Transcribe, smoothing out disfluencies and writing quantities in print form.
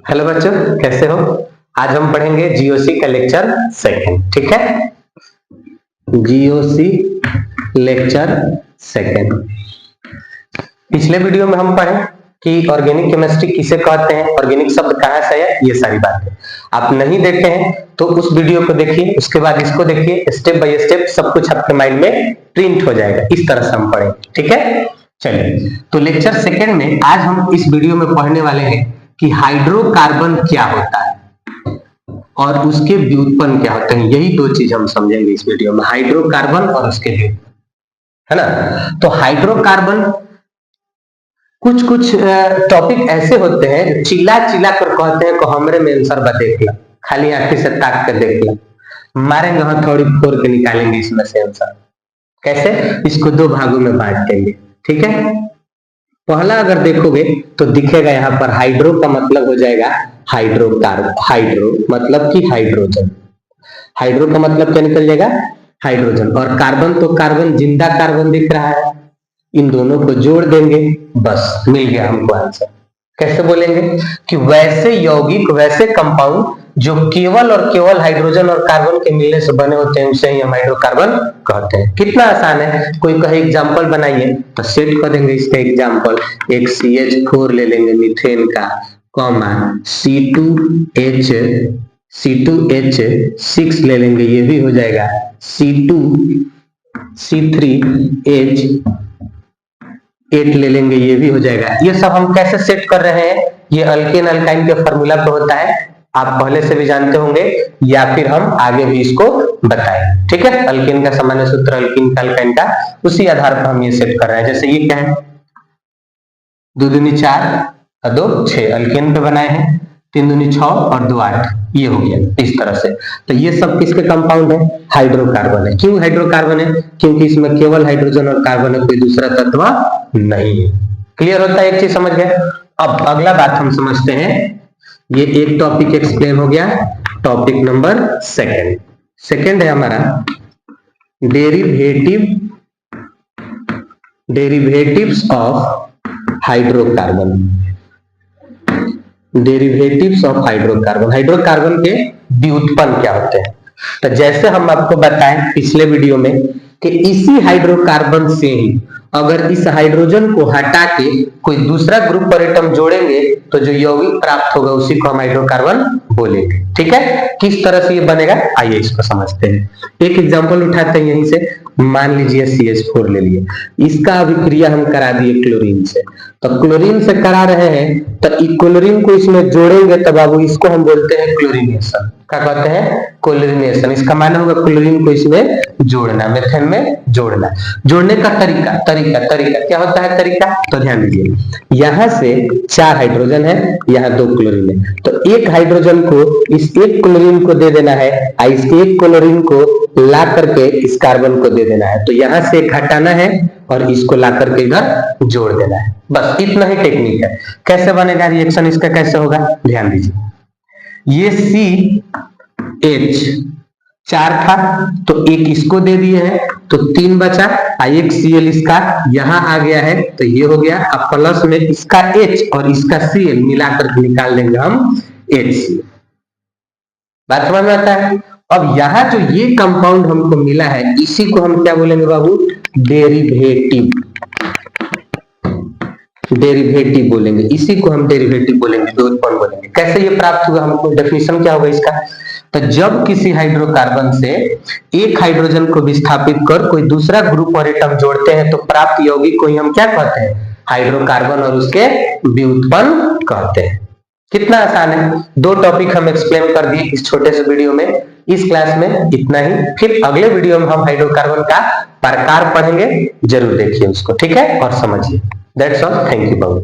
Hello बच्चों, कैसे हो? आज हम पढ़ेंगे जीओसी का लेक्चर सेकंड। ठीक है, जीओसी लेक्चर सेकंड। पिछले वीडियो में हम पढ़े कि ऑर्गेनिक केमिस्ट्री किसे कहते हैं, ऑर्गेनिक शब्द कहाँ से है, ये सारी बातें आप नहीं देखे हैं तो उस वीडियो को देखिए, उसके बाद इसको देखिए, स्टेप बाय स्टेप सब कुछ आपके माइंड में प्रिंट हो जाएगा। इस तरह से हम पढ़ेंगे। ठीक है, चलिए तो लेक्चर सेकंड में आज हम इस वीडियो में पढ़ने वाले हैं कि हाइड्रोकार्बन क्या होता है और उसके व्युत्पन्न क्या होते हैं। यही दो चीज हम समझेंगे इस वीडियो में, हाइड्रोकार्बन और उसके व्युत्पन्न, है ना। तो हाइड्रोकार्बन कुछ कुछ टॉपिक ऐसे होते हैं चिल्ला चिल्ला कर कहते हैं को हमरे में आंसर बा देख ला, खाली आंखें से ताक कर देख ला, मारेंगे हथौड़ी फोड़ के निकालेंगे इसमें से आंसर। कैसे? इसको दो भागों में बांट देंगे। ठीक है, पहला अगर देखोगे तो दिखेगा यहाँ पर हाइड्रो का मतलब हो जाएगा हाइड्रोकार्बन, हाइड्रो मतलब कि हाइड्रोजन, हाइड्रो का मतलब क्या निकल जाएगा? हाइड्रोजन। और कार्बन तो कार्बन, जिंदा कार्बन दिख रहा है, इन दोनों को जोड़ देंगे, बस मिल गया हमको आंसर। कैसे बोलेंगे कि वैसे यौगिक, वैसे कंपाउंड जो केवल और केवल हाइड्रोजन और कार्बन के मिलने से बने होते हैं उसे ही हम हाइड्रोकार्बन कहते हैं। कितना आसान है, कोई कहे एग्जांपल बनाइए तो सेट कर देंगे इसका एग्जांपल। एक CH4 ले लेंगे मीथेन का, कॉमा C2H6 ले लेंगे, ये भी हो जाएगा C2C3H8 ले लेंगे, ये भी हो जाएगा। ये सब हम कैसे सेट कर रहे हैं? ये अल्केन अल्काइन के फॉर्मूला पे होता है, आप पहले से भी जानते होंगे या फिर हम आगे भी इसको बताएं। ठीक है, अल्केन का सामान्य सूत्र, अल्कीन का अल्काइन का, उसी आधार पर हम ये सेट कर रहे हैं। जैसे ये क्या है, 2 दूनी 4 और 2 6, अल्केन पे बनाए हैं, 3 दूनी 6 और 2 8, ये हो गया इस तरह से। तो ये सब किसके कंपाउंड है? हाइड्रोकार्बन है। क्यों हाइड्रोकार्बन है? क्योंकि इसमें केवल हाइड्रोजन और कार्बन है, कोई दूसरा तत्व नहीं है। क्लियर होता है? एक चीज समझ गए। अब अगला बात हम समझते हैं, ये एक टॉपिक एक्सप्लेन हो गया। टॉपिक नंबर सेकंड है हमारा derivatives of hydrocarbon. Derivatives of hydrocarbon, hydrocarbon के व्युत्पन्न क्या होते हैं। तो जैसे हम आपको बताएं पिछले वीडियो में कि इसी हाइड्रोकार्बन से ही अगर इस हाइड्रोजन को हटा के कोई दूसरा ग्रुप पर एटम जोड़ेंगे तो जो यौगिक प्राप्त होगा उसी को हम हाइड्रोकार्बन बोलेंगे। ठीक है, किस तरह से ये बनेगा आइए इसको समझते हैं। एक एग्जांपल उठाते हैं यहीं से, मान लीजिए CH4 ले लिए, इसका अभिक्रिया हम करा दिए क्लोरीन से। तो क्लोरीन से करा रहे हैं तो क्लोरीन को इसमें जोड़ेंगे तब बाबू इसको हम बोलते हैं क्लोरीनेशन। क्या कहते हैं? क्लोरीनेशन। इसका माना होगा क्लोरीन को इसमें जोड़ना, मेथेन में जोड़ना। जोड़ने का तरीका क्या होता है? तरीका तो ध्यान दीजिए, यहां से 4 हाइड्रोजन है, यहाँ 2 क्लोरीन है, तो एक हाइड्रोजन को इस एक क्लोरीन को दे देना है, इस एक क्लोरीन को ला करके इस कार्बन को दे देना है। तो यहां से एक हटाना है और इसको ला करके इधर जोड़ देना है, बस इतना ही टेक्निक है। कैसे बनेगा रिएक्शन इसका, कैसे होगा ध्यान दीजिए। ये CH4 था तो एक इसको दे दिए हैं तो 3 बचा, एक Cl इसका यहां आ गया है तो ये हो गया। अब प्लस में इसका H और इसका Cl मिलाकर निकाल देंगे हम HCl। बात समझ में आता है? अब यहाँ जो ये कंपाउंड हमको मिला है इसी को हम क्या बोलेंगे बाबू? डेरिवेटिव बोलेंगे, इसी को हम डेरिवेटिव बोलेंगे, व्युत्पन्न बोलेंगे। कैसे ये प्राप्त हुआ, हमको डेफिनेशन क्या होगा इसका? तो जब किसी हाइड्रोकार्बन से एक हाइड्रोजन को विस्थापित कर कोई दूसरा ग्रुप और एटम जोड़ते हैं तो प्राप्त यौगिक को ही हम क्या कहते हैं? हाइड्रोकार्बन और उसके व्युत्पन्न कहते हैं। कितना आसान है, 2 टॉपिक हम एक्सप्लेन कर दिए इस छोटे से वीडियो में। इस क्लास में इतना ही, फिर अगले वीडियो में हम हाइड्रोकार्बन का प्रकार पढ़ेंगे, जरूर देखिए उसको। ठीक है, और समझिए। That's all, thank you Babu.